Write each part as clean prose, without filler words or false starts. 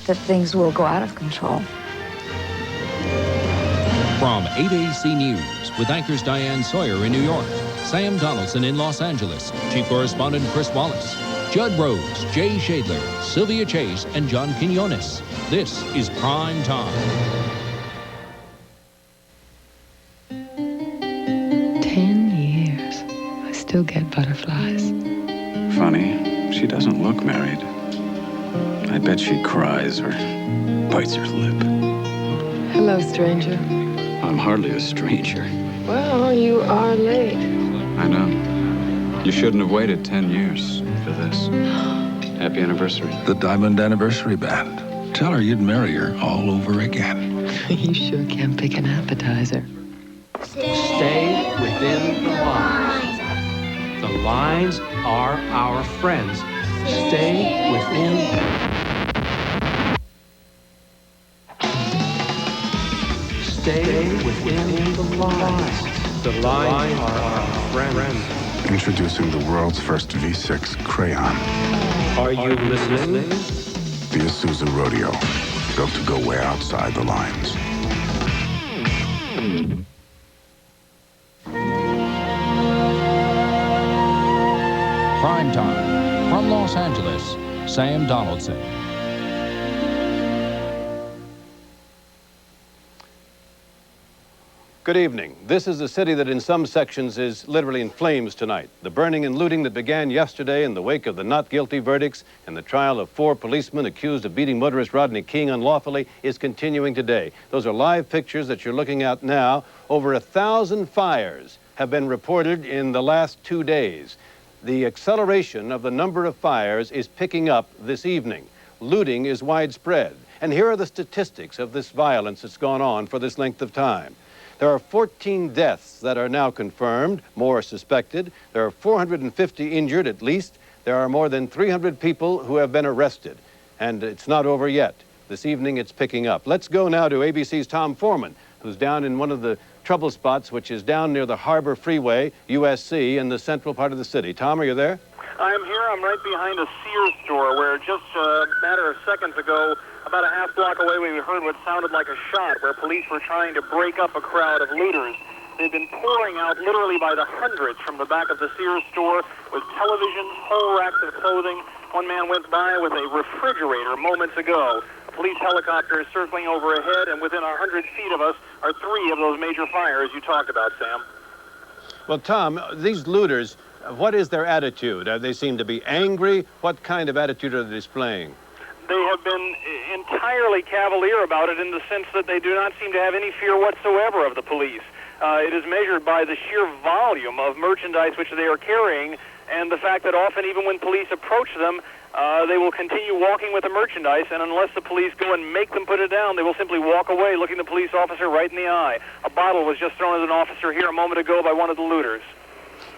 that things will go out of control. From 8AC News, with anchors Diane Sawyer in New York, Sam Donaldson in Los Angeles, Chief Correspondent Chris Wallace, Judd Rose, Jay Shadler, Sylvia Chase, and John Quinones. This is Prime Time. 10 years. I still get butterflies. Funny, she doesn't look married. I bet she cries or bites her lip. Hello, stranger. I'm hardly a stranger. Well, you are late. I know. You shouldn't have waited 10 years for this. Happy anniversary. The Diamond Anniversary Band. Tell her you'd marry her all over again. You sure can pick an appetizer. Stay within the lines. The lines are our friends. Stay within. Stay within the lines. The lines are our friends. Introducing the world's first V6 crayon. Are you listening? The Isuzu Rodeo, built to go way outside the lines. Prime Time. From Los Angeles, Sam Donaldson. Good evening. This is a city that in some sections is literally in flames tonight. The burning and looting that began yesterday in the wake of the not guilty verdicts and the trial of 4 policemen accused of beating motorist Rodney King unlawfully is continuing today. Those are live pictures that you're looking at now. Over 1,000 fires have been reported in the last 2 days. The acceleration of the number of fires is picking up this evening. Looting is widespread. And here are the statistics of this violence that's gone on for this length of time. There are 14 deaths that are now confirmed, more suspected. There are 450 injured at least. There are more than 300 people who have been arrested. And it's not over yet. This evening it's picking up. Let's go now to ABC's Tom Foreman, who's down in one of the trouble spots, which is down near the Harbor Freeway, USC, in the central part of the city. Tom, are you there? I'm here. I'm right behind a Sears store where just a matter of seconds ago, about a half block away, we heard what sounded like a shot where police were trying to break up a crowd of looters. They've been pouring out literally by the hundreds from the back of the Sears store with televisions, whole racks of clothing. One man went by with a refrigerator moments ago. A police helicopter is circling overhead, and within 100 feet of us are 3 of those major fires you talked about, Sam. Well, Tom, these looters, what is their attitude? They seem to be angry. What kind of attitude are they displaying? They have been entirely cavalier about it in the sense that they do not seem to have any fear whatsoever of the police. It is measured by the sheer volume of merchandise which they are carrying, and the fact that often even when police approach them, they will continue walking with the merchandise, and unless the police go and make them put it down, they will simply walk away looking the police officer right in the eye. A bottle was just thrown at an officer here a moment ago by one of the looters.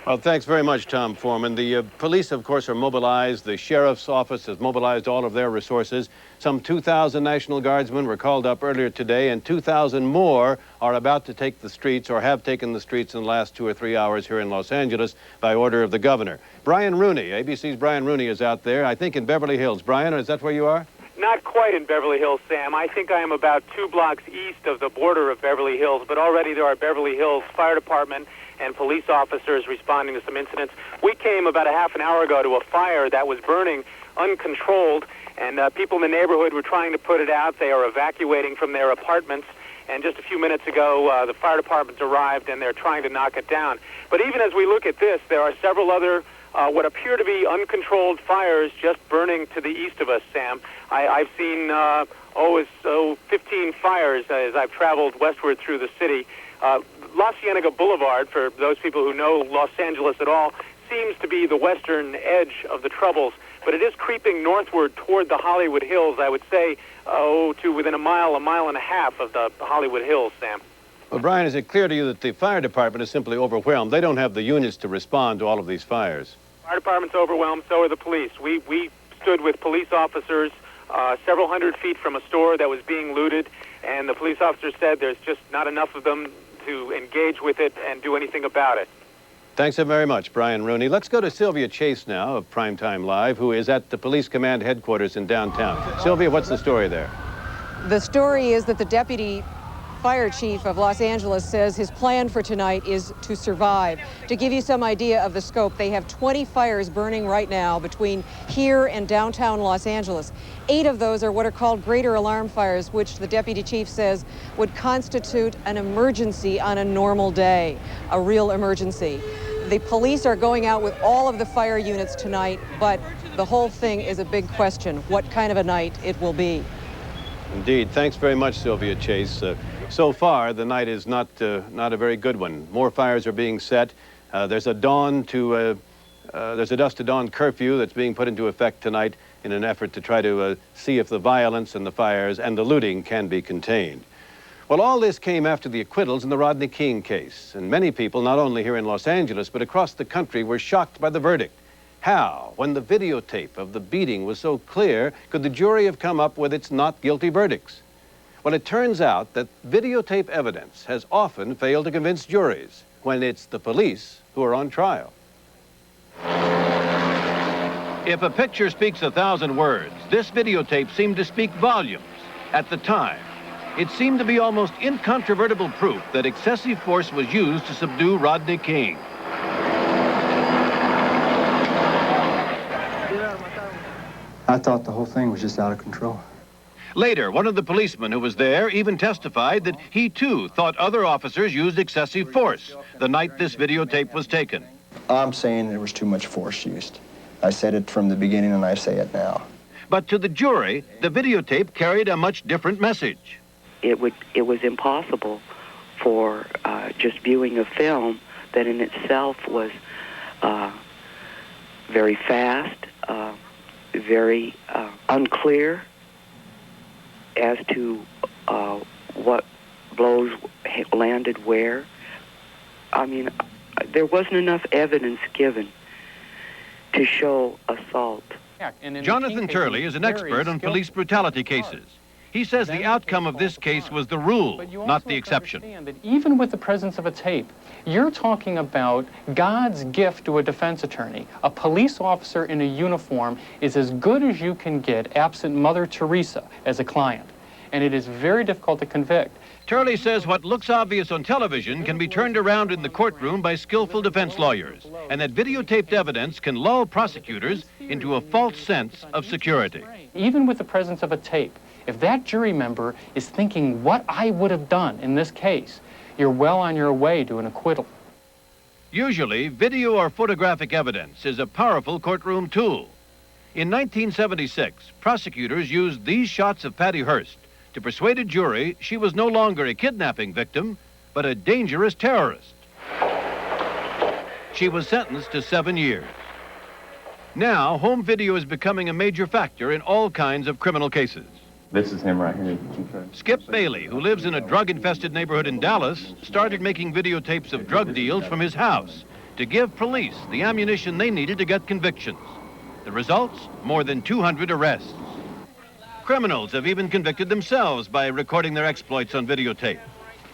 Well, thanks very much, Tom Foreman. The police, of course, are mobilized. The sheriff's office has mobilized all of their resources. Some 2,000 National Guardsmen were called up earlier today, and 2,000 more are about to take the streets or have taken the streets in the last 2 or 3 hours here in Los Angeles by order of the governor. Brian Rooney, ABC's Brian Rooney, is out there, I think in Beverly Hills. Brian, is that where you are? Not quite in Beverly Hills, Sam. I think I am about 2 blocks east of the border of Beverly Hills, but already there are Beverly Hills Fire Department and police officers responding to some incidents. We came about a half an hour ago to a fire that was burning uncontrolled, and people in the neighborhood were trying to put it out. They are evacuating from their apartments, and just a few minutes ago, the fire department arrived, and they're trying to knock it down. But even as we look at this, there are several other what appear to be uncontrolled fires just burning to the east of us, Sam. I've seen 15 fires as I've traveled westward through the city. La Cienega Boulevard, for those people who know Los Angeles at all, seems to be the western edge of the troubles, but it is creeping northward toward the Hollywood Hills, I would say, to within a mile and a half of the Hollywood Hills, Sam. Well, Brian, is it clear to you that the fire department is simply overwhelmed? They don't have the units to respond to all of these fires. Fire department's overwhelmed, so are the police. We stood with police officers several hundred feet from a store that was being looted, and the police officer said there's just not enough of them to engage with it and do anything about it. Thanks so very much, Brian Rooney. Let's go to Sylvia Chase now of Primetime Live, who is at the police command headquarters in downtown. Sylvia, what's the story there? The story is that the deputy fire chief of Los Angeles says his plan for tonight is to survive. To give you some idea of the scope, they have 20 fires burning right now between here and downtown Los Angeles. 8 of those are what are called greater alarm fires, which the deputy chief says would constitute an emergency on a normal day, a real emergency. The police are going out with all of the fire units tonight, but the whole thing is a big question, what kind of a night it will be. Indeed. Thanks very much, Sylvia Chase. So far, the night is not a very good one. More fires are being set. There's a dusk to dawn curfew that's being put into effect tonight in an effort to try to see if the violence and the fires and the looting can be contained. Well, all this came after the acquittals in the Rodney King case, and many people, not only here in Los Angeles, but across the country, were shocked by the verdict. How, when the videotape of the beating was so clear, could the jury have come up with its not guilty verdicts? Well, it turns out that videotape evidence has often failed to convince juries when it's the police who are on trial. If a picture speaks 1,000 words, this videotape seemed to speak volumes. At the time, it seemed to be almost incontrovertible proof that excessive force was used to subdue Rodney King. I thought the whole thing was just out of control. Later, one of the policemen who was there even testified that he too thought other officers used excessive force the night this videotape was taken. I'm saying there was too much force used. I said it from the beginning and I say it now. But to the jury, the videotape carried a much different message. It was impossible for just viewing a film that in itself was very fast, very unclear as to what blows landed where. I mean, there wasn't enough evidence given to show assault. Jonathan Turley is an expert on police brutality cases. He says the outcome of this case was the rule, not the exception. That even with the presence of a tape, you're talking about God's gift to a defense attorney. A police officer in a uniform is as good as you can get absent Mother Teresa as a client. And it is very difficult to convict. Turley says what looks obvious on television can be turned around in the courtroom by skillful defense lawyers, and that videotaped evidence can lull prosecutors into a false sense of security. Even with the presence of a tape, if that jury member is thinking what I would have done in this case, you're well on your way to an acquittal. Usually, video or photographic evidence is a powerful courtroom tool. In 1976, prosecutors used these shots of Patty Hearst to persuade a jury she was no longer a kidnapping victim, but a dangerous terrorist. She was sentenced to 7 years. Now, home video is becoming a major factor in all kinds of criminal cases. This is him right here. Skip Bailey, who lives in a drug-infested neighborhood in Dallas, started making videotapes of drug deals from his house to give police the ammunition they needed to get convictions. The results? More than 200 arrests. Criminals have even convicted themselves by recording their exploits on videotape.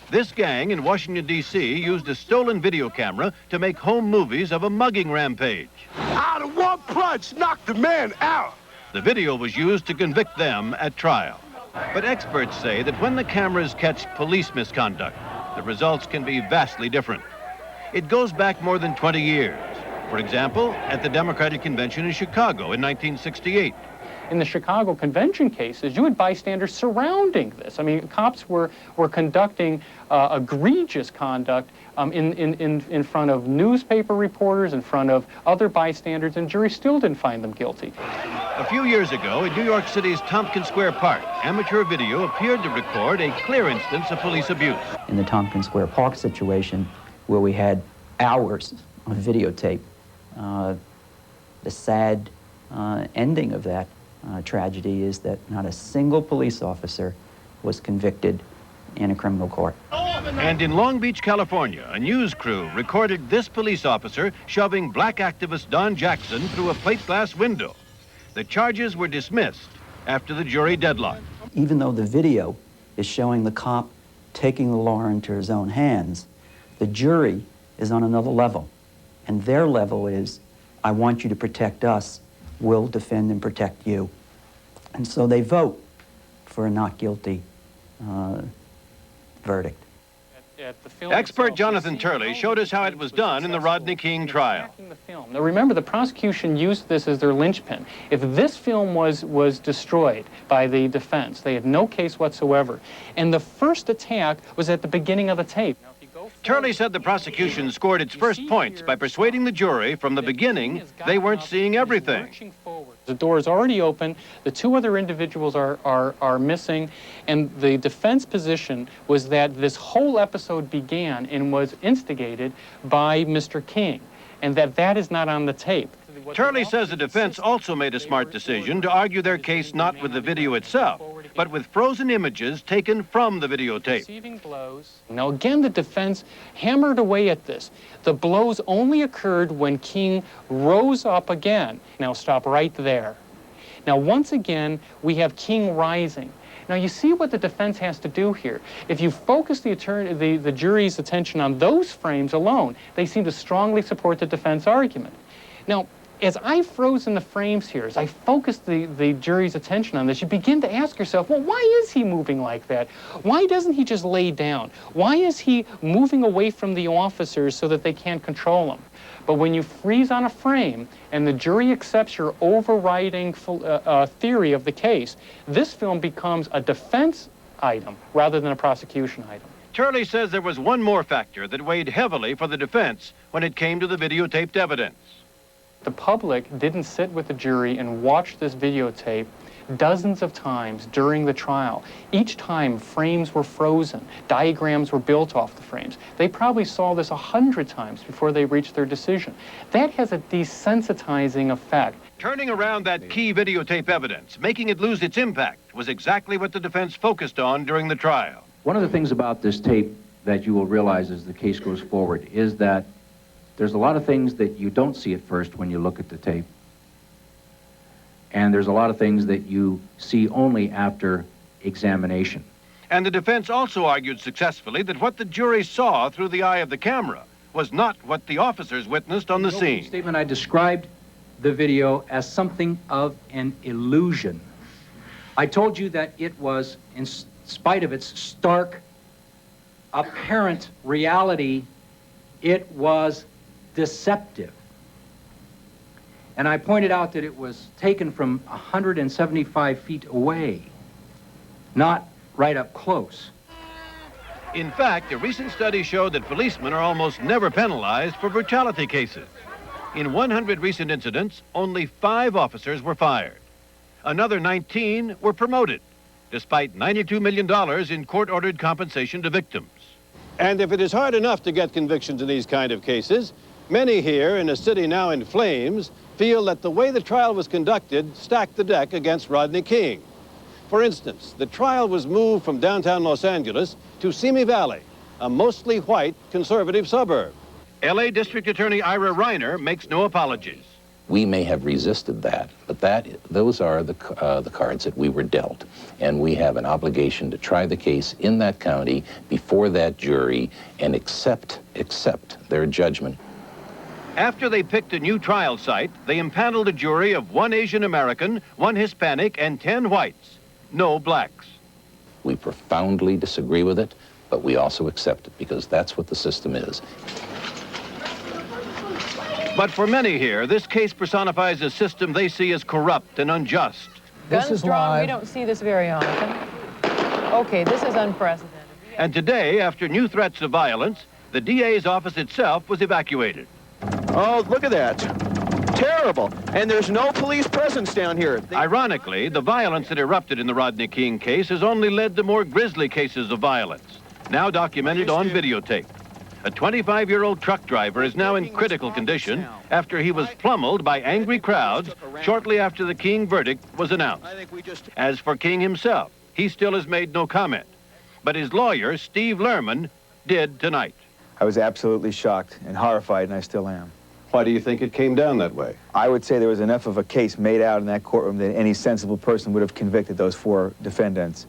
This gang in Washington, D.C. used a stolen video camera to make home movies of a mugging rampage. Out of one punch, knocked the man out. The video was used to convict them at trial. But experts say that when the cameras catch police misconduct, the results can be vastly different. It goes back more than 20 years. For example, at the Democratic Convention in Chicago in 1968. In the Chicago Convention cases, you had bystanders surrounding this. I mean, cops were conducting egregious conduct in front of newspaper reporters, in front of other bystanders, and juries still didn't find them guilty. A few years ago, in New York City's Tompkins Square Park, amateur video appeared to record a clear instance of police abuse. In the Tompkins Square Park situation, where we had hours of videotape, the sad ending of that tragedy is that not a single police officer was convicted in a criminal court. And in Long Beach, California, a news crew recorded this police officer shoving black activist Don Jackson through a plate glass window. The charges were dismissed after the jury deadlocked. Even though the video is showing the cop taking the law into his own hands, the jury is on another level. And their level is, I want you to protect us, we'll defend and protect you. And so they vote for a not guilty verdict. Expert Jonathan Turley showed us how it was done in the Rodney King trial. Now remember, the prosecution used this as their linchpin. If this film was destroyed by the defense, they had no case whatsoever. And the first attack was at the beginning of the tape. Turley said the prosecution scored its first points by persuading the jury from the beginning they weren't seeing everything. The door is already open, the two other individuals are missing, and the defense position was that this whole episode began and was instigated by Mr. King, and that is not on the tape. Turley says the defense also made a smart decision to argue their case not with the video itself, but with frozen images taken from the videotape. Now again, the defense hammered away at this. The blows only occurred when King rose up again. Now stop right there. Now once again, we have King rising. Now you see what the defense has to do here. If you focus the jury's attention on those frames alone, they seem to strongly support the defense argument. Now, as I froze in the frames here, as I focused the jury's attention on this, you begin to ask yourself, well, why is he moving like that? Why doesn't he just lay down? Why is he moving away from the officers so that they can't control him? But when you freeze on a frame and the jury accepts your overriding theory of the case, this film becomes a defense item rather than a prosecution item. Turley says there was one more factor that weighed heavily for the defense when it came to the videotaped evidence. The public didn't sit with the jury and watch this videotape dozens of times during the trial. Each time, frames were frozen, diagrams were built off the frames. They probably saw this 100 times before they reached their decision. That has a desensitizing effect. Turning around that key videotape evidence, making it lose its impact, was exactly what the defense focused on during the trial. One of the things about this tape that you will realize as the case goes forward is that there's a lot of things that you don't see at first when you look at the tape. And there's a lot of things that you see only after examination. And the defense also argued successfully that what the jury saw through the eye of the camera was not what the officers witnessed on the scene. Statement, I described the video as something of an illusion. I told you that it was, in spite of its stark, apparent reality, it was deceptive. And I pointed out that it was taken from 175 feet away, not right up close. In fact, a recent study showed that policemen are almost never penalized for brutality cases. In 100 recent incidents, only 5 officers were fired. Another 19 were promoted, despite $92 million in court-ordered compensation to victims. And if it is hard enough to get convictions in these kind of cases, many here in a city now in flames feel that the way the trial was conducted stacked the deck against Rodney King. For instance, the trial was moved from downtown Los Angeles to Simi Valley, a mostly white conservative suburb. L.A. District Attorney Ira Reiner makes no apologies. We may have resisted that, but those are the cards that we were dealt. And we have an obligation to try the case in that county before that jury and accept their judgment. After they picked a new trial site, they impaneled a jury of 1 Asian American, 1 Hispanic, and 10 whites. No blacks. We profoundly disagree with it, but we also accept it because that's what the system is. But for many here, this case personifies a system they see as corrupt and unjust. This is live. We don't see this very often. Okay, this is unprecedented. And today, after new threats of violence, the DA's office itself was evacuated. Oh, look at that. Terrible. And there's no police presence down here. Ironically, the violence that erupted in the Rodney King case has only led to more grisly cases of violence, now documented on videotape. A 25-year-old truck driver is now in critical condition after he was pummeled by angry crowds shortly after the King verdict was announced. As for King himself, he still has made no comment. But his lawyer, Steve Lerman, did tonight. I was absolutely shocked and horrified, and I still am. Why do you think it came down that way? I would say there was enough of a case made out in that courtroom that any sensible person would have convicted those 4 defendants.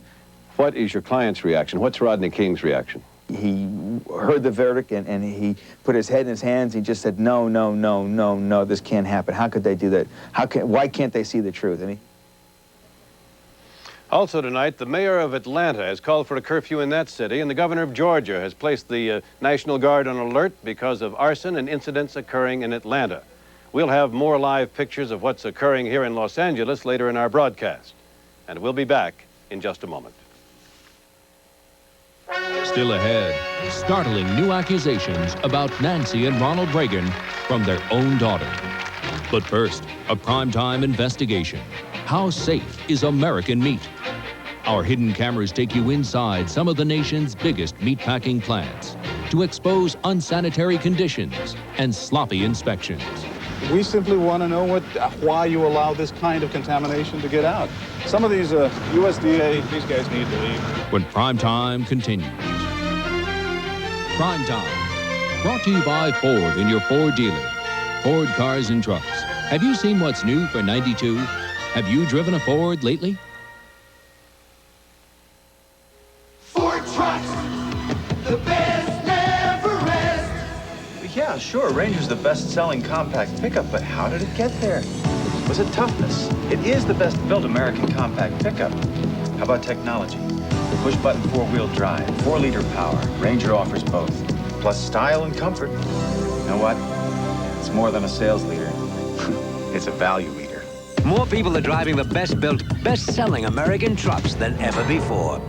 What is your client's reaction? What's Rodney King's reaction? he heard the verdict and he put his head in his hands. He just said, no, no, no, no, no, this can't happen. How could they do that? Why can't they see the truth? And he... Also tonight, the mayor of Atlanta has called for a curfew in that city, and the governor of Georgia has placed the National Guard on alert because of arson and incidents occurring in Atlanta. We'll have more live pictures of what's occurring here in Los Angeles later in our broadcast, and we'll be back in just a moment. Still ahead, startling new accusations about Nancy and Ronald Reagan from their own daughter. But first, a primetime investigation. How safe is American meat? Our hidden cameras take you inside some of the nation's biggest meatpacking plants to expose unsanitary conditions and sloppy inspections. We simply want to know why you allow this kind of contamination to get out. Some of these USDA, these guys need to leave. When Primetime continues. Primetime, brought to you by Ford and your Ford dealer. Ford Cars and Trucks. Have you seen what's new for '92? Have you driven a Ford lately? Ford Trucks, the best never rest. Yeah, sure, Ranger's the best-selling compact pickup, but how did it get there? Was it toughness? It is the best-built American compact pickup. How about technology? Push-button four-wheel drive, 4-liter power. Ranger offers both, plus style and comfort. You know what? It's more than a sales leader. It's a value leader. More people are driving the best-built, best-selling American trucks than ever before.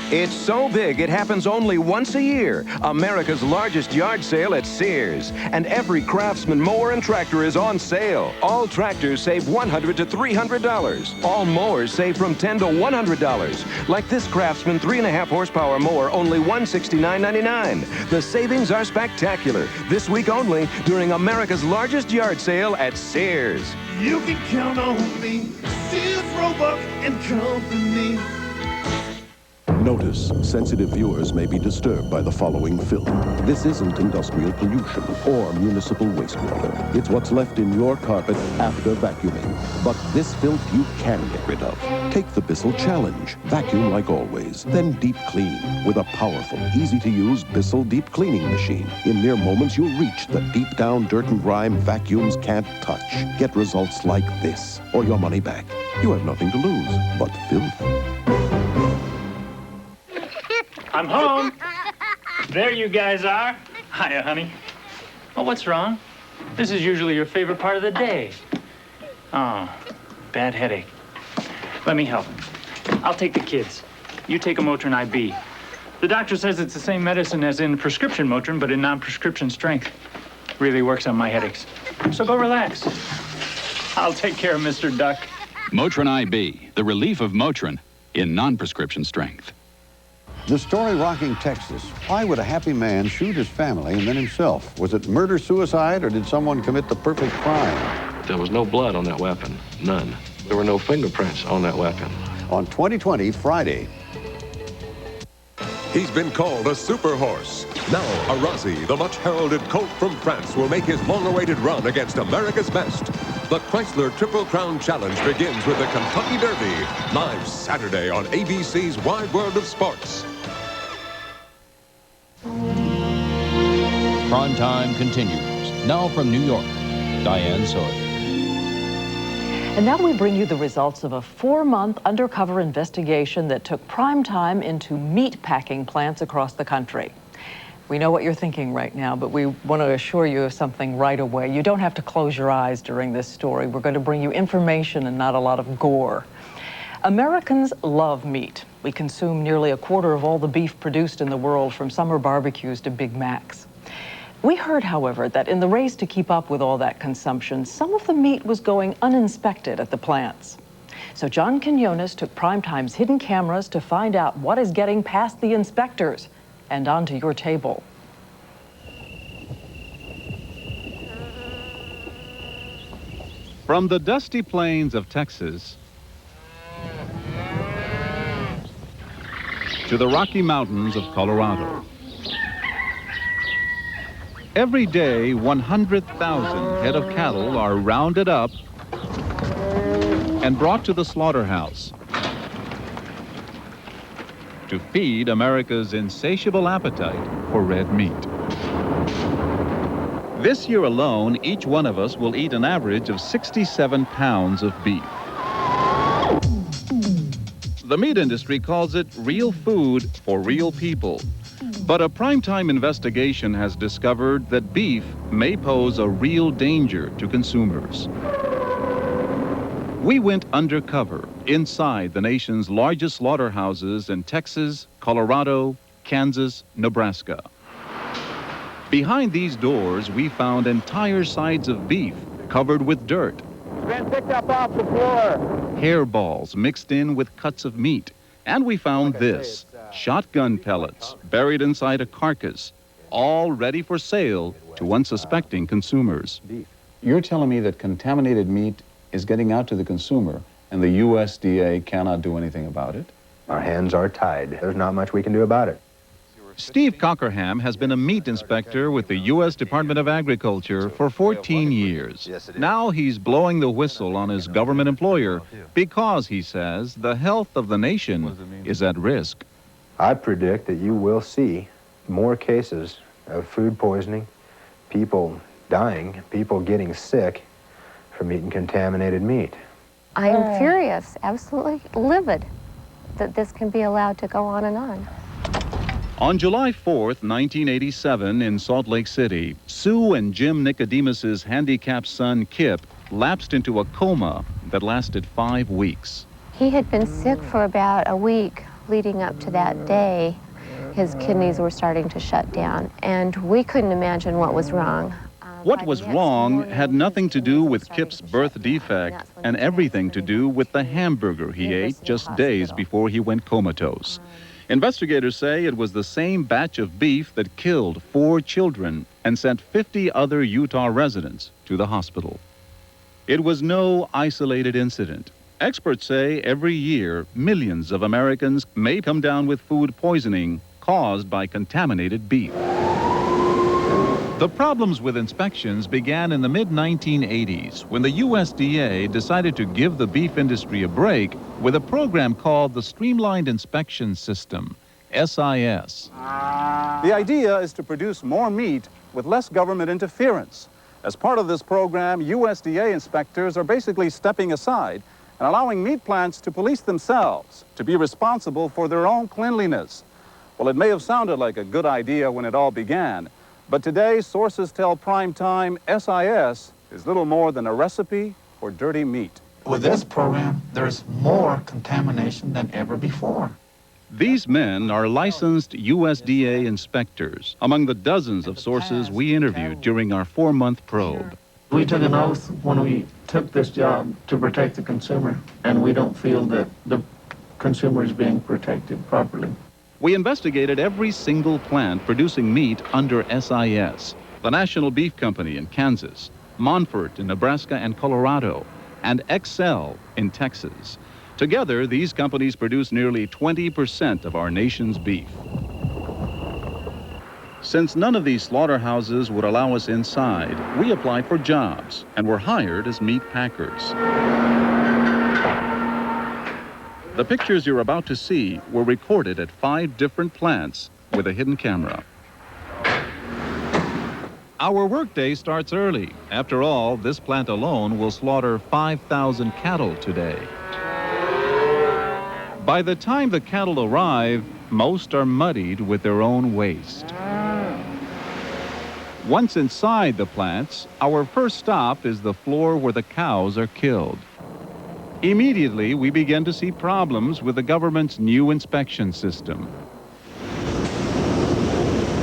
It's so big, it happens only once a year. America's largest yard sale at Sears. And every Craftsman mower and tractor is on sale. All tractors save $100 to $300. All mowers save from $10 to $100. Like this Craftsman 3.5 horsepower mower, only $169.99. The savings are spectacular. This week only, during America's largest yard sale at Sears. You can count on me, Sears, Roebuck and Company. Notice, sensitive viewers may be disturbed by the following filth. This isn't industrial pollution or municipal wastewater. It's what's left in your carpet after vacuuming. But this filth you can get rid of. Take the Bissell Challenge. Vacuum like always, then deep clean with a powerful, easy-to-use Bissell deep cleaning machine. In mere moments, you'll reach the deep-down dirt and grime vacuums can't touch. Get results like this, or your money back. You have nothing to lose but filth. I'm home. There you guys are. Hiya, honey. Oh, what's wrong? This is usually your favorite part of the day. Oh, bad headache. Let me help. I'll take the kids. You take a Motrin IB. The doctor says it's the same medicine as in prescription Motrin, but in non-prescription strength. Really works on my headaches. So go relax. I'll take care of Mr. Duck. Motrin IB, the relief of Motrin in non-prescription strength. The story rocking Texas. Why would a happy man shoot his family and then himself? Was it murder-suicide, or did someone commit the perfect crime? There was no blood on that weapon. None. There were no fingerprints on that weapon. On 2020 Friday. He's been called a super horse. Now, Arazi, the much-heralded colt from France, will make his long-awaited run against America's best. The Chrysler Triple Crown Challenge begins with the Kentucky Derby, live Saturday on ABC's Wide World of Sports. Primetime continues. Now from New York, Diane Sawyer. And now we bring you the results of a 4-month undercover investigation that took Primetime into meat packing plants across the country. We know what you're thinking right now, but we want to assure you of something right away. You don't have to close your eyes during this story. We're going to bring you information and not a lot of gore. Americans love meat. We consume nearly 1/4 of all the beef produced in the world, from summer barbecues to Big Macs. We heard, however, that in the race to keep up with all that consumption, some of the meat was going uninspected at the plants. So John Quinones took Primetime's hidden cameras to find out what is getting past the inspectors and onto your table. From the dusty plains of Texas to the Rocky Mountains of Colorado, every day 100,000 head of cattle are rounded up and brought to the slaughterhouse. to feed America's insatiable appetite for red meat. This year alone, each one of us will eat an average of 67 pounds of beef. The meat industry calls it real food for real people. But a primetime investigation has discovered that beef may pose a real danger to consumers. We went undercover inside the nation's largest slaughterhouses in Texas, Colorado, Kansas, Nebraska. Behind these doors, we found entire sides of beef covered with dirt. Been picked up off the floor. Hairballs mixed in with cuts of meat. And we found this, shotgun pellets buried inside a carcass, all ready for sale to unsuspecting consumers. You're telling me that contaminated meat is getting out to the consumer and the USDA cannot do anything about it? Our hands are tied. There's not much we can do about it. Steve Cockerham has been a meat inspector with the U.S. Department of Agriculture for 14 years. Now he's blowing the whistle on his government employer because, he says, the health of the nation is at risk. I predict that you will see more cases of food poisoning, people dying, people getting sick from eating contaminated meat. I am furious, absolutely livid that this can be allowed to go on and on. On July 4th, 1987, in Salt Lake City, Sue and Jim Nicodemus's handicapped son, Kip, lapsed into a coma that lasted 5 weeks. He had been sick for about a week leading up to that day. His kidneys were starting to shut down, and we couldn't imagine what was wrong. What was wrong had nothing to do with Kip's birth defect and everything to do with the hamburger he ate just days before he went comatose. Investigators say it was the same batch of beef that killed 4 children and sent 50 other Utah residents to the hospital. It was no isolated incident. Experts say every year, millions of Americans may come down with food poisoning caused by contaminated beef. The problems with inspections began in the mid-1980s when the USDA decided to give the beef industry a break with a program called the Streamlined Inspection System, SIS. The idea is to produce more meat with less government interference. As part of this program, USDA inspectors are basically stepping aside and allowing meat plants to police themselves, to be responsible for their own cleanliness. Well, it may have sounded like a good idea when it all began, but today, sources tell Primetime SIS is little more than a recipe for dirty meat. With this program, there's more contamination than ever before. These men are licensed USDA inspectors, among the dozens of sources we interviewed during our 4-month probe. We took an oath when we took this job to protect the consumer, and we don't feel that the consumer is being protected properly. We investigated every single plant producing meat under SIS, the National Beef Company in Kansas, Monfort in Nebraska and Colorado, and Excel in Texas. Together, these companies produce nearly 20% of our nation's beef. Since none of these slaughterhouses would allow us inside, we applied for jobs and were hired as meat packers. The pictures you're about to see were recorded at 5 different plants with a hidden camera. Our workday starts early. After all, this plant alone will slaughter 5,000 cattle today. By the time the cattle arrive, most are muddied with their own waste. Once inside the plants, our first stop is the floor where the cows are killed. Immediately, we begin to see problems with the government's new inspection system.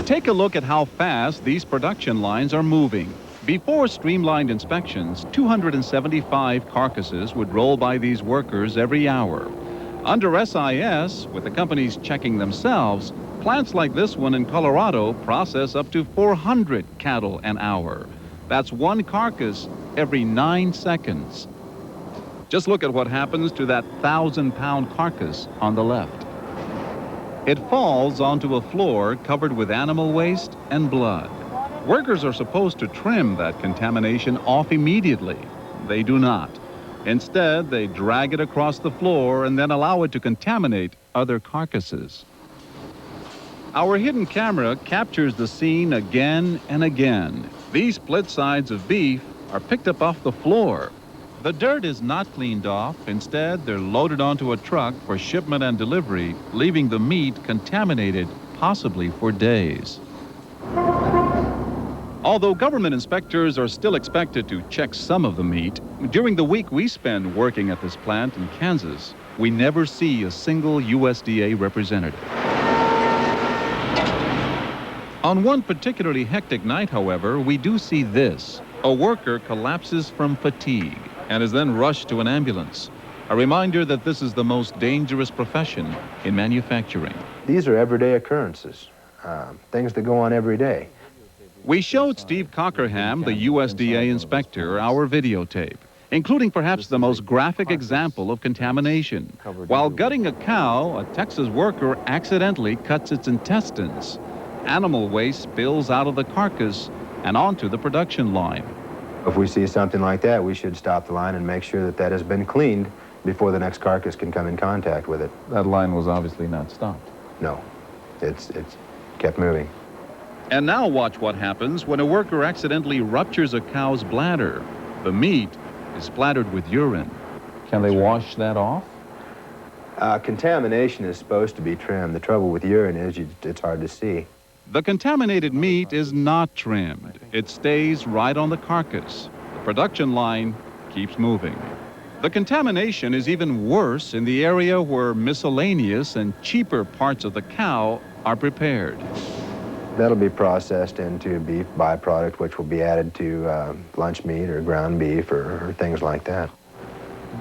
Take a look at how fast these production lines are moving. Before streamlined inspections, 275 carcasses would roll by these workers every hour. Under SIS, with the companies checking themselves, plants like this one in Colorado process up to 400 cattle an hour. That's 1 carcass every 9 seconds. Just look at what happens to that 1,000-pound carcass on the left. It falls onto a floor covered with animal waste and blood. Workers are supposed to trim that contamination off immediately. They do not. Instead, they drag it across the floor and then allow it to contaminate other carcasses. Our hidden camera captures the scene again and again. These split sides of beef are picked up off the floor. The dirt is not cleaned off. Instead, they're loaded onto a truck for shipment and delivery, leaving the meat contaminated, possibly for days. Although government inspectors are still expected to check some of the meat, during the week we spend working at this plant in Kansas, we never see a single USDA representative. On one particularly hectic night, however, we do see this. A worker collapses from fatigue and is then rushed to an ambulance. A reminder that this is the most dangerous profession in manufacturing. These are everyday occurrences, things that go on every day. We showed Steve Cockerham, the USDA inspector, our videotape, including perhaps the most graphic example of contamination. While gutting a cow, a Texas worker accidentally cuts its intestines. Animal waste spills out of the carcass and onto the production line. If we see something like that, we should stop the line and make sure that that has been cleaned before the next carcass can come in contact with it. That line was obviously not stopped. No, it's kept moving. And now watch what happens when a worker accidentally ruptures a cow's bladder. The meat is splattered with urine. Can they wash that off? Contamination is supposed to be trimmed. The trouble with urine is it's hard to see. The contaminated meat is not trimmed. It stays right on the carcass. The production line keeps moving. The contamination is even worse in the area where miscellaneous and cheaper parts of the cow are prepared. That'll be processed into beef byproduct, which will be added to lunch meat or ground beef or things like that.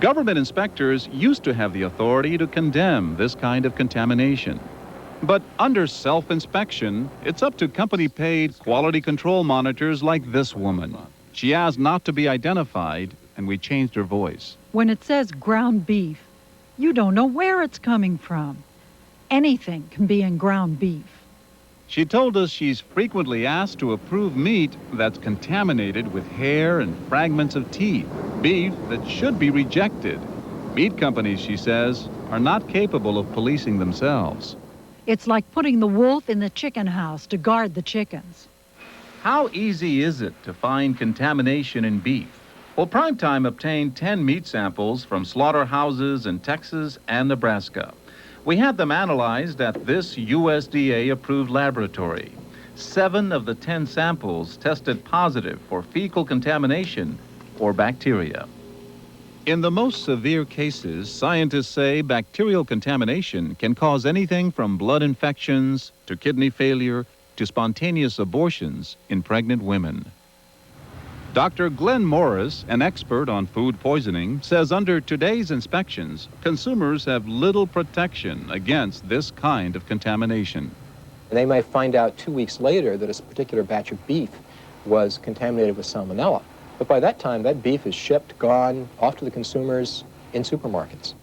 Government inspectors used to have the authority to condemn this kind of contamination. But under self-inspection, it's up to company-paid quality control monitors like this woman. She asked not to be identified, and we changed her voice. When it says ground beef, you don't know where it's coming from. Anything can be in ground beef. She told us she's frequently asked to approve meat that's contaminated with hair and fragments of teeth, beef that should be rejected. Meat companies, she says, are not capable of policing themselves. It's like putting the wolf in the chicken house to guard the chickens. How easy is it to find contamination in beef? Well, Primetime obtained 10 meat samples from slaughterhouses in Texas and Nebraska. We had them analyzed at this USDA-approved laboratory. 7 of the 10 samples tested positive for fecal contamination or bacteria. In the most severe cases, scientists say bacterial contamination can cause anything from blood infections to kidney failure to spontaneous abortions in pregnant women. Dr. Glenn Morris, an expert on food poisoning, says under today's inspections, consumers have little protection against this kind of contamination. They might find out 2 weeks later that a particular batch of beef was contaminated with salmonella. But by that time, that beef is shipped, gone, off to the consumers in supermarkets.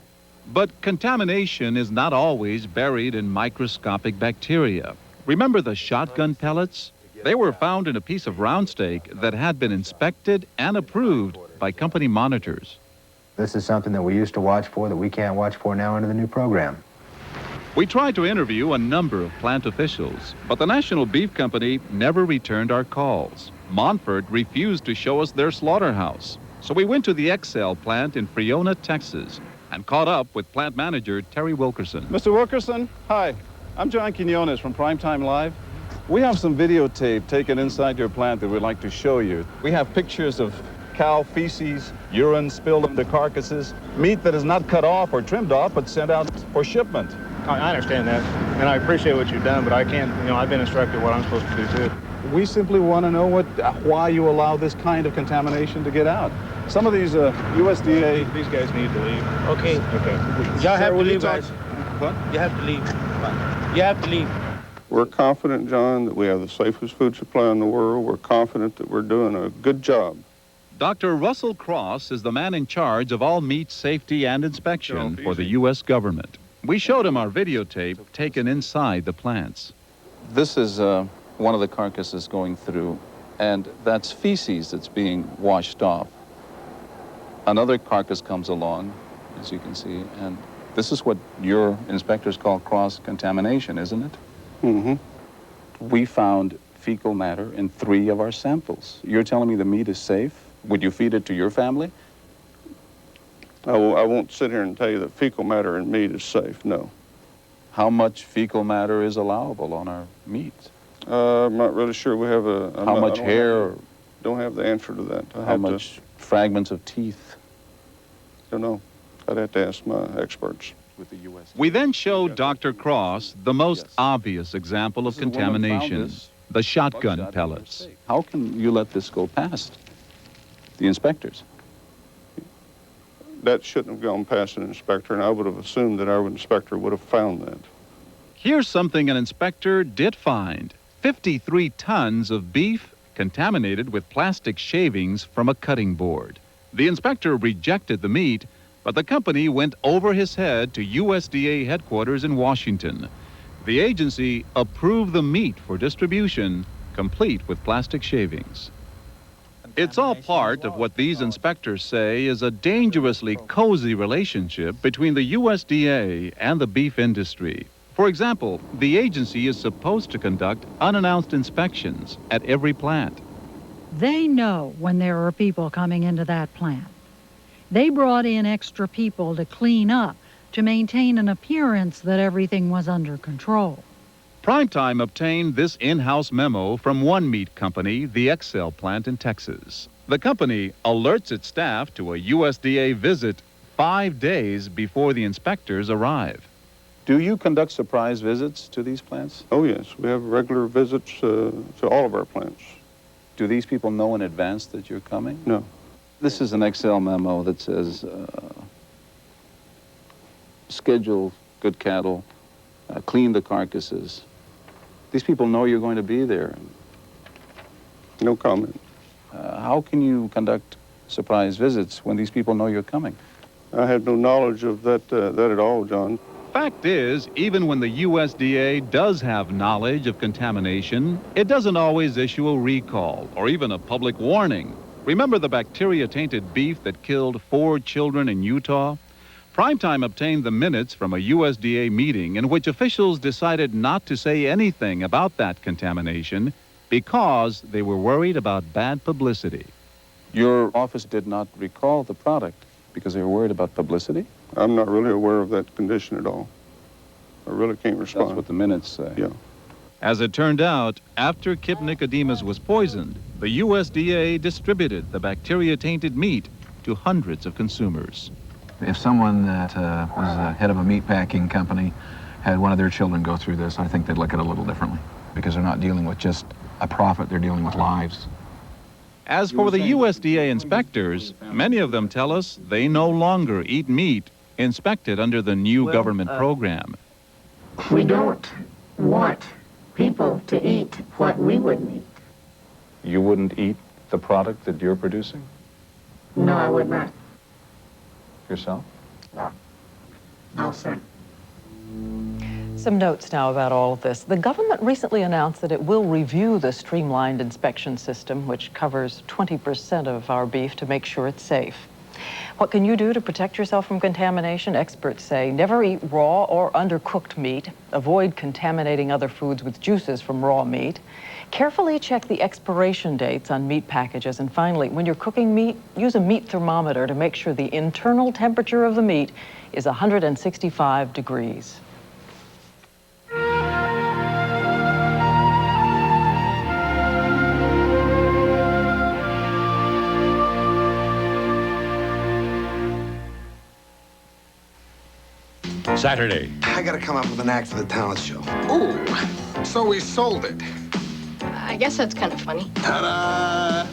But contamination is not always buried in microscopic bacteria. Remember the shotgun pellets? They were found in a piece of round steak that had been inspected and approved by company monitors. This is something that we used to watch for that we can't watch for now under the new program. We tried to interview a number of plant officials, but the National Beef Company never returned our calls. Montford refused to show us their slaughterhouse. So we went to the XL plant in Friona, Texas, and caught up with plant manager Terry Wilkerson. Mr. Wilkerson, hi. I'm John Quinones from Primetime Live. We have some videotape taken inside your plant that we'd like to show you. We have pictures of cow feces, urine spilled into carcasses, meat that is not cut off or trimmed off, but sent out for shipment. I understand that, and I appreciate what you've done, but I can't, I've been instructed what I'm supposed to do, too. We simply want to know why you allow this kind of contamination to get out. Some of these USDA... These guys need to leave. Okay. Okay. Y'all have to leave, talk... guys. What? You have to leave. You have to leave. We're confident, John, that we have the safest food supply in the world. We're confident that we're doing a good job. Dr. Russell Cross is the man in charge of all meat safety and inspection for the U.S. government. We showed him our videotape taken inside the plants. This is one of the carcasses going through, and that's feces that's being washed off. Another carcass comes along, as you can see, and this is what your inspectors call cross-contamination, isn't it? Mm-hmm. We found fecal matter in 3 of our samples. You're telling me the meat is safe? Would you feed it to your family? I won't sit here and tell you that fecal matter in meat is safe, no. How much fecal matter is allowable on our meat? I'm not really sure. We have a... How much hair? Don't have the answer to that. How much fragments of teeth? Don't know. I'd have to ask my experts. With the U.S. We then showed Dr. Cross the most obvious example of contamination, the shotgun pellets. How can you let this go past the inspectors? That shouldn't have gone past an inspector, and I would have assumed that our inspector would have found that. Here's something an inspector did find: 53 tons of beef contaminated with plastic shavings from a cutting board. The inspector rejected the meat, but the company went over his head to USDA headquarters in Washington. The agency approved the meat for distribution, complete with plastic shavings. It's all part of what these inspectors say is a dangerously cozy relationship between the USDA and the beef industry. For example, the agency is supposed to conduct unannounced inspections at every plant. They know when there are people coming into that plant. They brought in extra people to clean up, to maintain an appearance that everything was under control. Primetime obtained this in-house memo from one meat company, the Excel plant in Texas. The company alerts its staff to a USDA visit 5 days before the inspectors arrive. Do you conduct surprise visits to these plants? Oh, yes. We have regular visits to all of our plants. Do these people know in advance that you're coming? No. This is an Excel memo that says, schedule good cattle, clean the carcasses. These people know you're going to be there. No comment. How can you conduct surprise visits when these people know you're coming? I have no knowledge of that at all, John. Fact is, even when the USDA does have knowledge of contamination, it doesn't always issue a recall or even a public warning. Remember the bacteria-tainted beef that killed 4 children in Utah? Primetime obtained the minutes from a USDA meeting in which officials decided not to say anything about that contamination because they were worried about bad publicity. Your office did not recall the product because they were worried about publicity? I'm not really aware of that condition at all. I really can't respond. That's what the minutes say. Yeah. As it turned out, after Kip Nicodemus was poisoned, the USDA distributed the bacteria-tainted meat to hundreds of consumers. If someone that was head of a meat packing company had one of their children go through this, I think they'd look at it a little differently, because they're not dealing with just a profit, they're dealing with lives. As for the USDA inspectors, many of them tell us they no longer eat meat inspected under the new government program. We don't want people to eat what we wouldn't eat. You wouldn't eat the product that you're producing? No, I would not. Yourself? No. No, sir. Some notes now about all of this. The government recently announced that it will review the streamlined inspection system, which covers 20% of our beef, to make sure it's safe. What can you do to protect yourself from contamination? Experts say never eat raw or undercooked meat. Avoid contaminating other foods with juices from raw meat. Carefully check the expiration dates on meat packages. And finally, when you're cooking meat, use a meat thermometer to make sure the internal temperature of the meat is 165 degrees. Saturday. I gotta come up with an act for the talent show. Ooh, so we sold it. I guess that's kind of funny. Ta-da!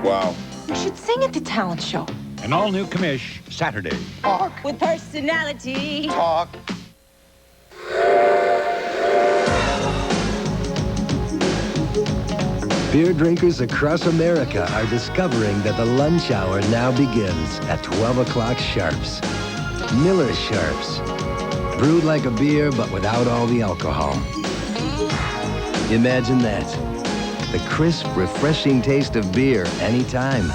Wow. You should sing at the talent show. An all-new commish, Saturday. Talk. With personality. Talk. Beer drinkers across America are discovering that the lunch hour now begins at 12 o'clock sharps. Miller Sharps. Brewed like a beer, but without all the alcohol. Imagine that. The crisp, refreshing taste of beer anytime,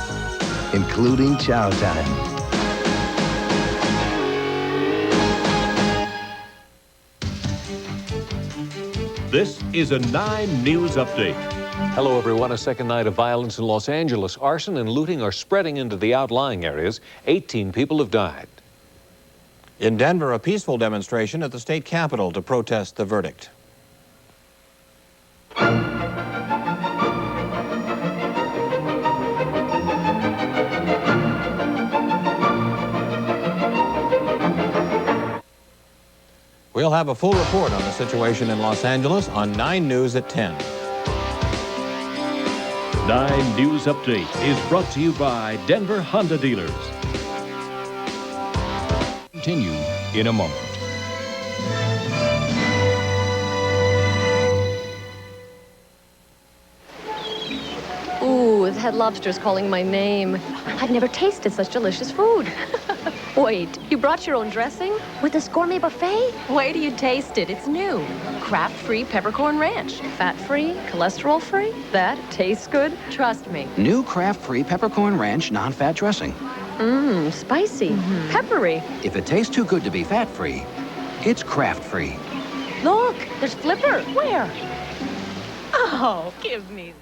including chow time. This is a 9 News Update. Hello, everyone. A second night of violence in Los Angeles. Arson and looting are spreading into the outlying areas. 18 people have died. In Denver, a peaceful demonstration at the state capitol to protest the verdict. We'll have a full report on the situation in Los Angeles on 9 News at 10. 9 News Update is brought to you by Denver Honda Dealers. Continue in a moment. Ooh, that lobster's calling my name. I've never tasted such delicious food. Wait, you brought your own dressing? With this gourmet buffet? Wait till you taste it. It's new. Kraft-free peppercorn ranch. Fat-free, cholesterol-free. That tastes good. Trust me. New Kraft-free peppercorn ranch non-fat dressing. Mmm, spicy. Peppery. If it tastes too good to be fat-free, it's Kraft-free. Look, there's Flipper. Where? Oh, give me that.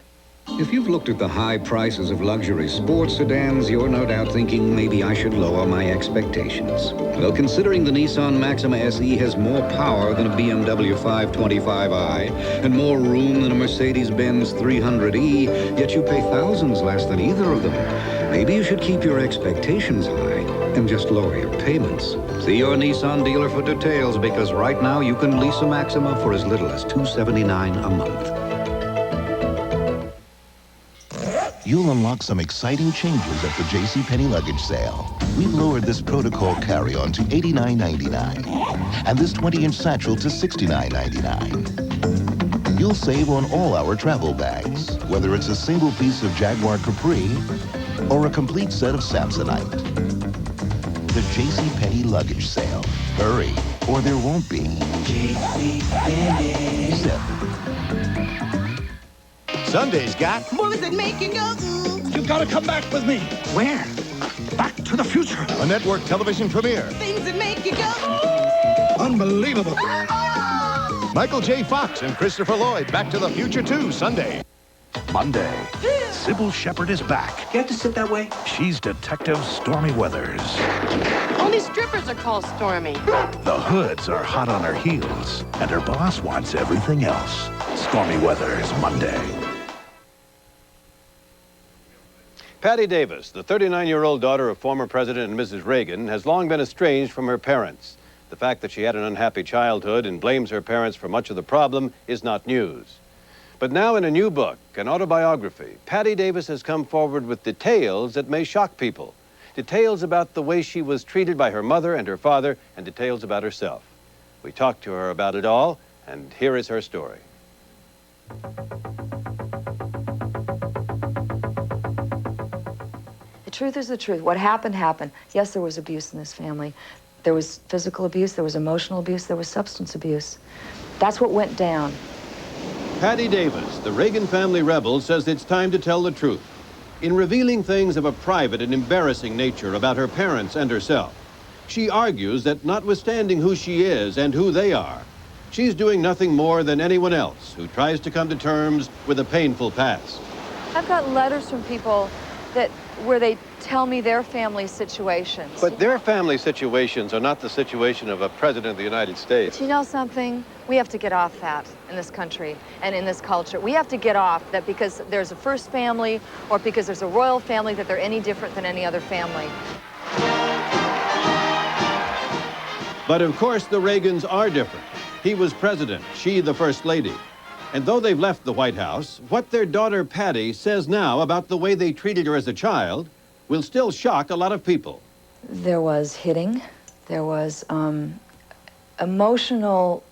If you've looked at the high prices of luxury sports sedans, you're no doubt thinking maybe I should lower my expectations. Well, considering the Nissan Maxima SE has more power than a BMW 525i and more room than a Mercedes-Benz 300e, yet you pay thousands less than either of them, maybe you should keep your expectations high and just lower your payments. See your Nissan dealer for details, because right now you can lease a Maxima for as little as $279 a month. You'll unlock some exciting changes at the JCPenney luggage sale. We've lowered this protocol carry-on to $89.99 and this 20-inch satchel to $69.99. You'll save on all our travel bags, whether it's a single piece of Jaguar Capri or a complete set of Samsonite. The JCPenney luggage sale. Hurry, or there won't be. JCPenney. Zip. Sunday's got... Movies that make you go, You've got to come back with me. Where? Back to the future. A network television premiere. Things that make you go, Unbelievable. Michael J. Fox and Christopher Lloyd, Back to the Future 2, Sunday. Monday, Sybil Shepherd is back. You have to sit that way? She's Detective Stormy Weathers. Only strippers are called Stormy. The hoods are hot on her heels, and her boss wants everything else. Stormy Weathers, Monday. Patty Davis, the 39-year-old daughter of former President and Mrs. Reagan, has long been estranged from her parents. The fact that she had an unhappy childhood and blames her parents for much of the problem is not news. But now in a new book, an autobiography, Patty Davis has come forward with details that may shock people. Details about the way she was treated by her mother and her father, and details about herself. We talked to her about it all, and here is her story. The truth is the truth. What happened, happened. Yes, there was abuse in this family. There was physical abuse, there was emotional abuse, there was substance abuse. That's what went down. Patty Davis, the Reagan family rebel, says it's time to tell the truth. In revealing things of a private and embarrassing nature about her parents and herself, she argues that notwithstanding who she is and who they are, she's doing nothing more than anyone else who tries to come to terms with a painful past. I've got letters from people where they tell me their family situations. But their family situations are not the situation of a president of the United States. But you know something? We have to get off that in this country and in this culture. We have to get off that because there's a first family or because there's a royal family that they're any different than any other family. But of course the Reagans are different. He was president, she the first lady. And though they've left the White House, what their daughter Patty says now about the way they treated her as a child will still shock a lot of people. There was hitting. There was emotional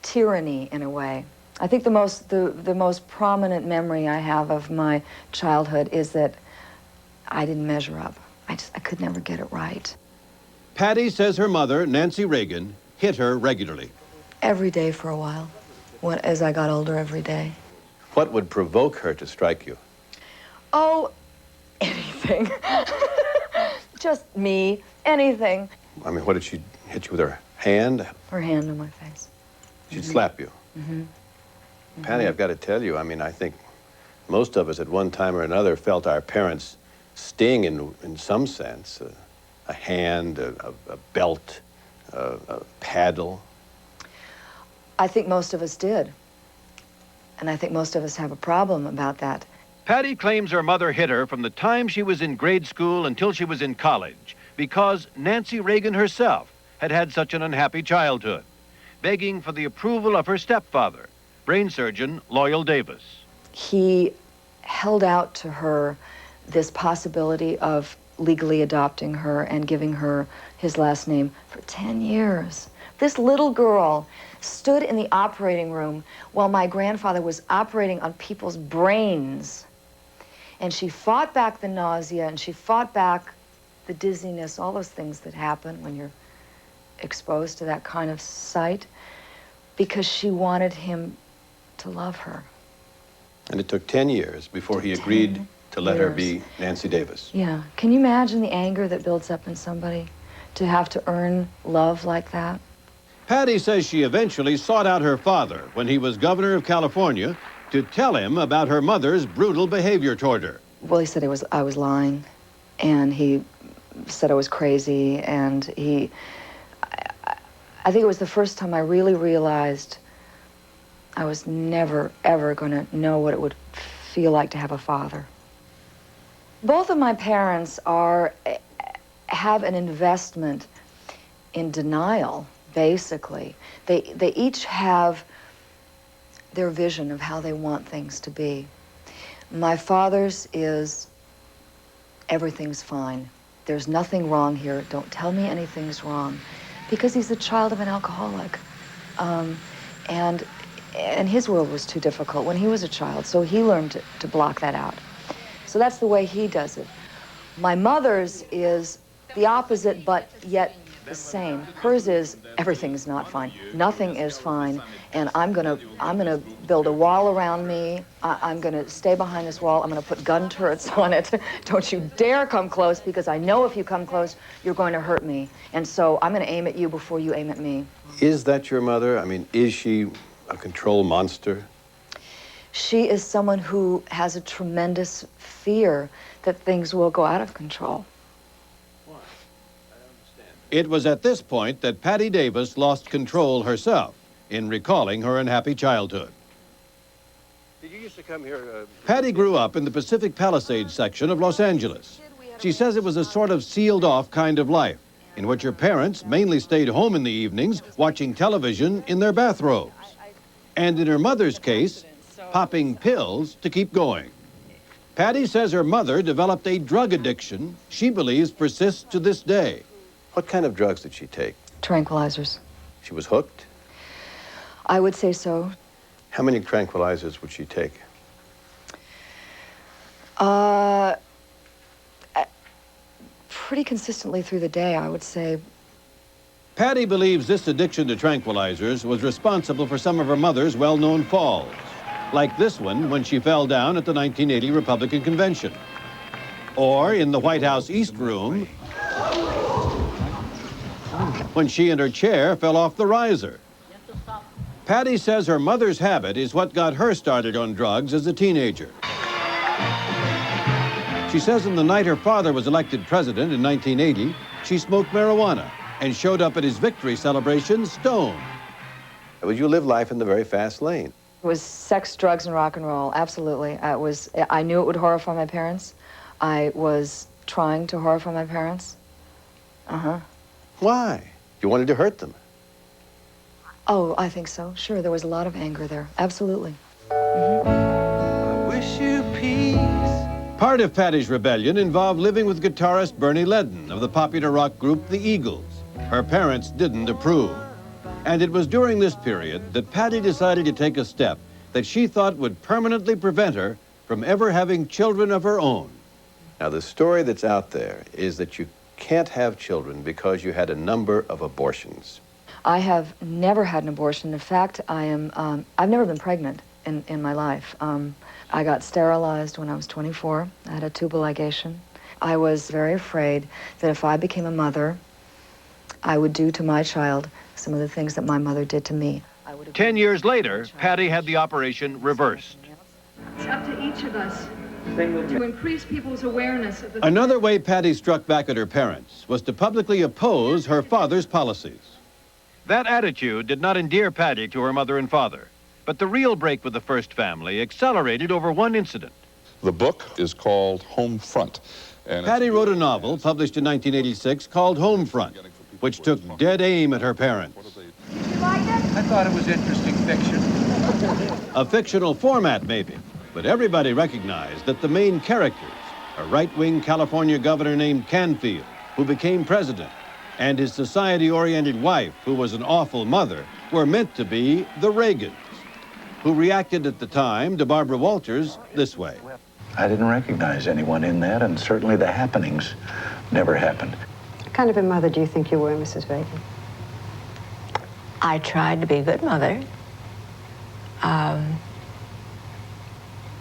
tyranny in a way. I think the most prominent memory I have of my childhood is that I didn't measure up. I could never get it right. Patty says her mother, Nancy Reagan, hit her regularly. Every day for a while. As I got older, every day. What would provoke her to strike you? Oh, anything. Just me, anything. I mean, what did she hit you with her hand? Her hand on my face. She'd slap you. Mm-hmm. Patty, I've got to tell you, I mean, I think most of us at one time or another felt our parents sting in some sense. A hand, a belt, a paddle. I think most of us did. And I think most of us have a problem about that. Patty claims her mother hit her from the time she was in grade school until she was in college because Nancy Reagan herself had had such an unhappy childhood, begging for the approval of her stepfather, brain surgeon Loyal Davis. He held out to her this possibility of legally adopting her and giving her his last name for 10 years. This little girl stood in the operating room while my grandfather was operating on people's brains. And she fought back the nausea and she fought back the dizziness, all those things that happen when you're exposed to that kind of sight, because she wanted him to love her. And it took 10 years before he agreed to let her be Nancy Davis. Yeah. Can you imagine the anger that builds up in somebody to have to earn love like that? Patty says she eventually sought out her father when he was governor of California to tell him about her mother's brutal behavior toward her. Well, he said I was lying, and he said I was crazy, and I think it was the first time I really realized I was never, ever going to know what it would feel like to have a father. Both of my parents have an investment in denial, basically. They each have their vision of how they want things to be. My father's is, everything's fine. There's nothing wrong here. Don't tell me anything's wrong. Because he's the child of an alcoholic. And his world was too difficult when he was a child, so he learned to block that out. So that's the way he does it. My mother's is the opposite, but yet the same. Hers is, everything's not fine. Nothing is fine, and I'm gonna build a wall around me. I'm gonna stay behind this wall. I'm gonna put gun turrets on it. Don't you dare come close, because I know if you come close, you're going to hurt me. And so I'm gonna aim at you before you aim at me. Is that your mother? I mean, is she a control monster? She is someone who has a tremendous fear that things will go out of control. It was at this point that Patty Davis lost control herself in recalling her unhappy childhood. Did you used to come here? Patty grew up in the Pacific Palisades section of Los Angeles. She says it was a sort of sealed-off kind of life, in which her parents mainly stayed home in the evenings watching television in their bathrobes. And in her mother's case, popping pills to keep going. Patty says her mother developed a drug addiction she believes persists to this day. What kind of drugs did she take? Tranquilizers. She was hooked? I would say so. How many tranquilizers would she take? Pretty consistently through the day, I would say. Patty believes this addiction to tranquilizers was responsible for some of her mother's well-known falls, like this one when she fell down at the 1980 Republican Convention, or in the White House East Room when she and her chair fell off the riser. Patty says her mother's habit is what got her started on drugs as a teenager. She says on the night her father was elected president in 1980, she smoked marijuana and showed up at his victory celebration stoned. Would you live life in the very fast lane? It was sex, drugs, and rock and roll, absolutely. I knew it would horrify my parents. I was trying to horrify my parents. Why? You wanted to hurt them. Oh, I think so. Sure, there was a lot of anger there. Absolutely. I wish you peace. Part of Patty's rebellion involved living with guitarist Bernie Leadon of the popular rock group The Eagles. Her parents didn't approve. And it was during this period that Patty decided to take a step that she thought would permanently prevent her from ever having children of her own. Now, the story that's out there is that you can't have children because you had a number of abortions. I have never had an abortion. In fact, I've never been pregnant in my life. I got sterilized when I was 24. I had a tubal ligation. I was very afraid that if I became a mother, I would do to my child some of the things that my mother did to me. I would 10 years later, Patty had the operation reversed. It's up to each of us to increase people's awareness of the... Another way Patty struck back at her parents was to publicly oppose her father's policies. That attitude did not endear Patty to her mother and father. But the real break with the first family accelerated over one incident. The book is called Home Front. And Patty wrote a novel published in 1986 called Home Front, which took dead aim at her parents. I thought it was interesting fiction. A fictional format, maybe, but everybody recognized that the main characters, a right-wing California governor named Canfield, who became president, and his society-oriented wife, who was an awful mother, were meant to be the Reagans, who reacted at the time to Barbara Walters this way. I didn't recognize anyone in that, and certainly the happenings never happened. What kind of a mother do you think you were, Mrs. Reagan? I tried to be a good mother. I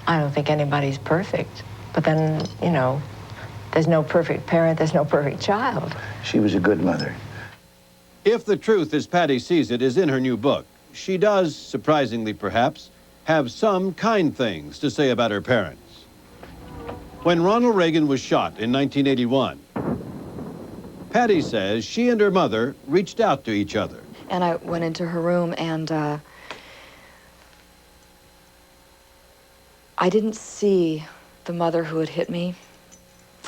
don't think anybody's perfect. But then, you know, there's no perfect parent, there's no perfect child. She was a good mother. If the truth as Patty sees it is in her new book, she does, surprisingly perhaps, have some kind things to say about her parents. When Ronald Reagan was shot in 1981, Patty says she and her mother reached out to each other. And I went into her room, and I didn't see the mother who had hit me.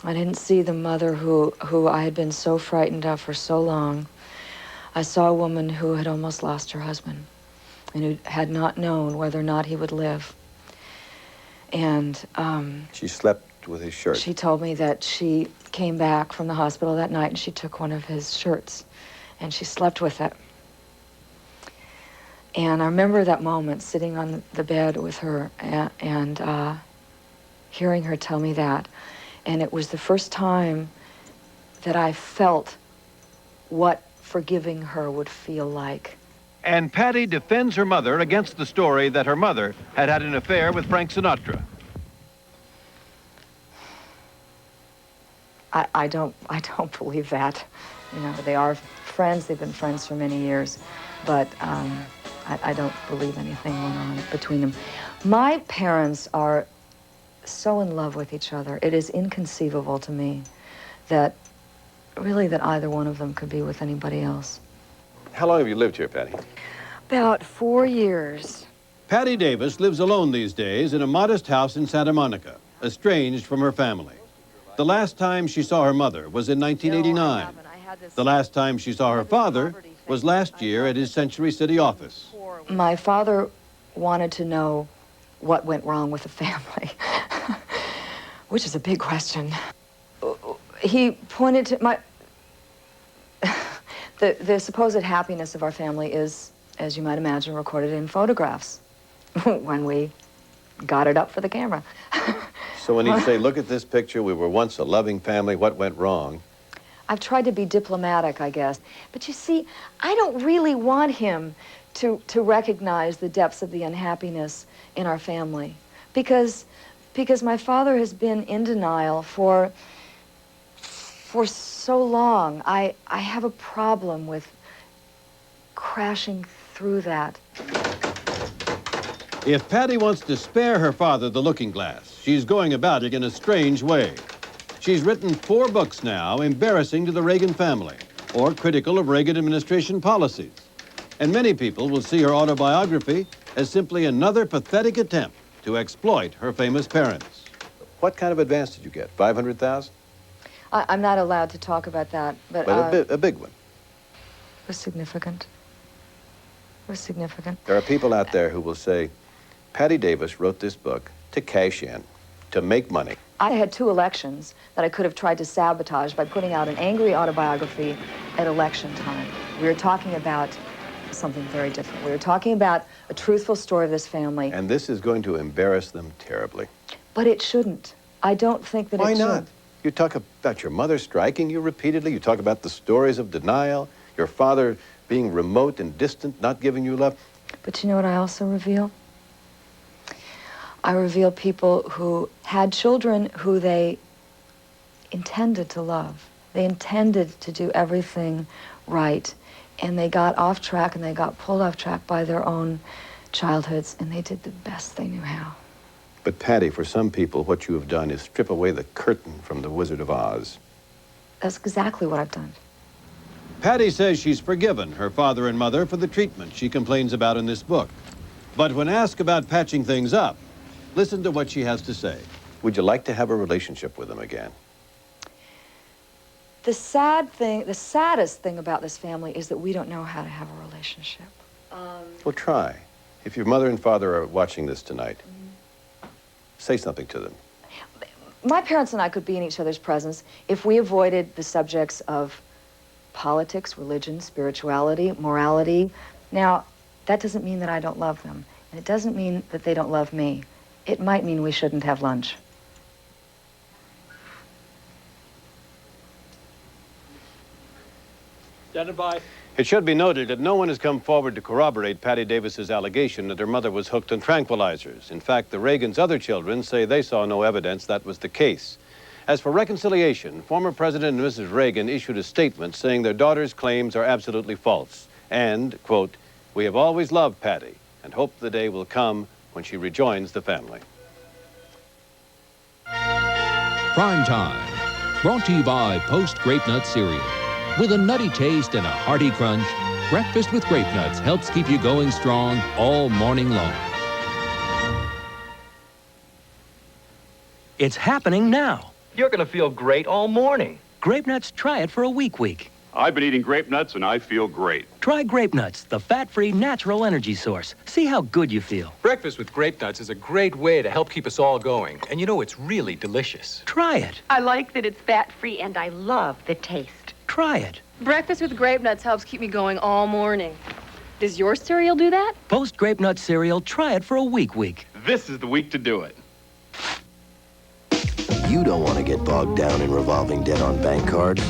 I didn't see the mother who I had been so frightened of for so long. I saw a woman who had almost lost her husband and who had not known whether or not he would live. And she slept with his shirt. She told me that she came back from the hospital that night and she took one of his shirts and she slept with it. And I remember that moment, sitting on the bed with her and hearing her tell me that. And it was the first time that I felt what forgiving her would feel like. And Patty defends her mother against the story that her mother had had an affair with Frank Sinatra. I don't believe that. You know, they are friends, they've been friends for many years, but I don't believe anything went on between them. My parents are so in love with each other. It is inconceivable to me that either one of them could be with anybody else. How long have you lived here, Patty? About 4 years. Patty Davis lives alone these days in a modest house in Santa Monica, estranged from her family. The last time she saw her mother was in 1989. The last time she saw her father was last year at his Century City office. My father wanted to know what went wrong with the family, which is a big question. He pointed to the supposed happiness of our family is, as you might imagine, recorded in photographs when we got it up for the camera. So when he'd say, look at this picture, we were once a loving family, what went wrong? I've tried to be diplomatic, I guess. But you see, I don't really want him to recognize the depths of the unhappiness in our family. Because my father has been in denial for so long. I have a problem with crashing through that. If Patty wants to spare her father the looking glass, she's going about it in a strange way. She's written 4 books now embarrassing to the Reagan family or critical of Reagan administration policies. And many people will see her autobiography as simply another pathetic attempt to exploit her famous parents. What kind of advance did you get? $500,000? I'm not allowed to talk about that, but a big one. It was significant. It was significant. There are people out there who will say, Patty Davis wrote this book to cash in, to make money. I had 2 elections that I could have tried to sabotage by putting out an angry autobiography at election time. We were talking about something very different. We were talking about a truthful story of this family. And this is going to embarrass them terribly. But it shouldn't. I don't think that Why it should. not? You talk about your mother striking you repeatedly. You talk about the stories of denial, your father being remote and distant, not giving you love. But you know what I also reveal? I reveal people who had children who they intended to love. They intended to do everything right. And they got off track, and they got pulled off track by their own childhoods, and they did the best they knew how. But Patty, for some people, what you have done is strip away the curtain from the Wizard of Oz. That's exactly what I've done. Patty says she's forgiven her father and mother for the treatment she complains about in this book. But when asked about patching things up, listen to what she has to say. Would you like to have a relationship with them again? The saddest thing about this family is that we don't know how to have a relationship. Well, try. If your mother and father are watching this tonight, say something to them. My parents and I could be in each other's presence if we avoided the subjects of politics, religion, spirituality, morality. Now, that doesn't mean that I don't love them, and it doesn't mean that they don't love me. It might mean we shouldn't have lunch. Standing by. It should be noted that no one has come forward to corroborate Patty Davis's allegation that her mother was hooked on tranquilizers. In fact, the Reagans' other children say they saw no evidence that was the case. As for reconciliation, former President and Mrs. Reagan issued a statement saying their daughter's claims are absolutely false. And, quote, "We have always loved Patty and hope the day will come when she rejoins the family." Primetime, brought to you by Post Grape Nut Cereal. With a nutty taste and a hearty crunch, breakfast with grape nuts helps keep you going strong all morning long. It's happening now. You're going to feel great all morning. Grape Nuts, try it for a week. I've been eating grape nuts and I feel great. Try Grape Nuts, the fat-free natural energy source. See how good you feel. Breakfast with grape nuts is a great way to help keep us all going. And you know, it's really delicious. Try it. I like that it's fat-free and I love the taste. Try it. Breakfast with grape nuts helps keep me going all morning. Does your cereal do that? Post Grape Nut Cereal, try it for a week. This is the week to do it. You don't want to get bogged down in revolving debt on bank cards.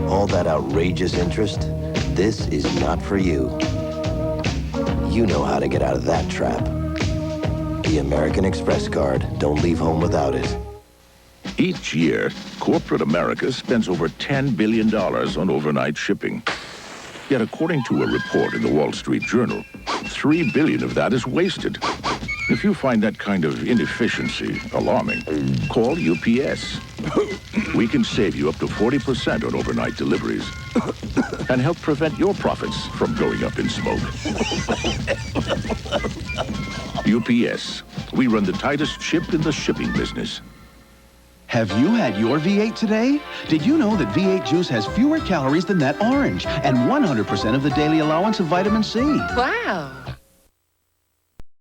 All that outrageous interest. This is not for you. You know how to get out of that trap. The American Express card. Don't leave home without it. Each year, corporate America spends over $10 billion on overnight shipping. Yet, according to a report in the Wall Street Journal, $3 billion of that is wasted. If you find that kind of inefficiency alarming, call UPS. We can save you up to 40% on overnight deliveries and help prevent your profits from going up in smoke. UPS. We run the tightest ship in the shipping business. Have you had your V8 today? Did you know that V8 juice has fewer calories than that orange and 100% of the daily allowance of vitamin C? Wow.